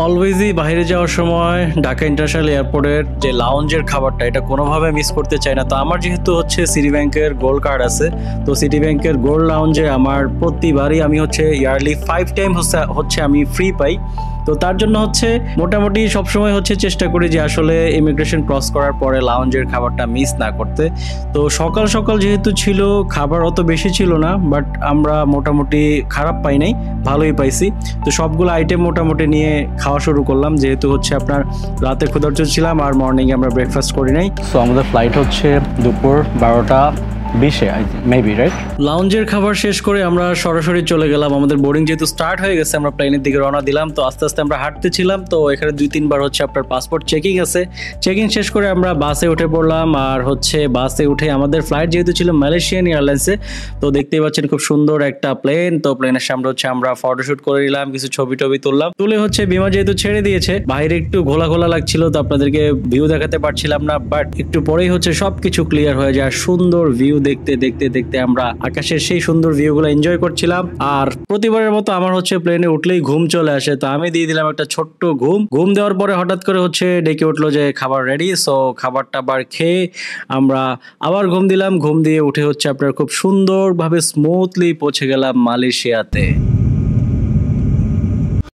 অলওয়েজই বাইরে যাওয়ার সময় ঢাকা ইন্টারন্যাশনাল এয়ারপোর্টের যে লাউঞ্জের খাবারটা এটা কোনোভাবে মিস করতে চাই না। তো আমার যেহেতু হচ্ছে সিটি ব্যাংকের গোল্ড কার্ড আছে, তো সিটি ব্যাংকের গোল্ড লাউঞ্জে আমার প্রতিবারই আমি হচ্ছে ইয়ারলি 5 টাইম হচ্ছে আমি ফ্রি পাই। তো তার জন্য হচ্ছে মোটামুটি সবসময় হচ্ছে চেষ্টা করি যে আসলে ইমিগ্রেশন ক্রস করার পরে লাউঞ্জের খাবারটা মিস না করতে। তো সকাল সকাল যেহেতু ছিল, খাবার অত বেশি ছিল না, বাট আমরা মোটামুটি খারাপ পাই নাই, ভালোই পাইছি। তো সবগুলো আইটেম মোটামুটি নিয়ে খাওয়া শুরু করলাম, যেহেতু হচ্ছে আপনার রাতে ক্ষুধার্ত ছিলাম আর মর্নিংয়ে আমরা ব্রেকফাস্ট করি নাই। সো আমাদের ফ্লাইট হচ্ছে দুপুর 12টা 20-এ মেবি, রাইট? লাউঞ্জের খাবার শেষ করে আমরা সরাসরি চলে গেলাম, আমাদের বোর্ডিং যেহেতু স্টার্ট হয়ে গেছে, আমরা প্লেনের দিকে রওনা দিলাম। তো আস্তে আস্তে আমরা হাঁটতেছিলাম, তো এখানে 2-3 বার হচ্ছে আপনার পাসপোর্ট চেকিং আছে। চেকিং শেষ করে আমরা বাসে উঠে পড়লাম, আর হচ্ছে বাসে উঠে আমাদের ফ্লাইট যেহেতু ছিল মালয়েশিয়ান এয়ারলাইন্সে, তো দেখতেই পাচ্ছেন খুব সুন্দর একটা প্লেন। তো প্লেনের সামনে হচ্ছে আমরা ফটোশুট করে নিলাম, কিছু ছবি টবি তুললাম। তুলে হচ্ছে বিমান যেহেতু ছেড়ে দিয়েছে, বাইরে একটু ঘোলা ঘোলা লাগছিল, তো আপনাদেরকে ভিউ দেখাতে পারছিলাম না, বাট একটু পরেই হচ্ছে সবকিছু ক্লিয়ার হয়ে যায়। সুন্দর ভিউ দেখতে দেখতে দেখতে আমরা আকাশের সেই সুন্দর ভিউ গুলো এনজয় করছিলাম। আর প্রতিবারের মতো আমার হচ্ছে প্লেনে উঠলেই ঘুম চলে আসে, তো আমি দিয়ে দিলাম একটা ছোট্ট ঘুম দেওয়ার পরে হঠাৎ করে হচ্ছে ডেকে উঠলো যে খাবার রেডি। সো খাবারটা আবার খেয়ে আমরা আবার ঘুম দিলাম, ঘুম দিয়ে উঠে হচ্ছে আপনার খুব সুন্দরভাবে স্মুথলি পৌঁছে গেলাম মালয়েশিয়াতে।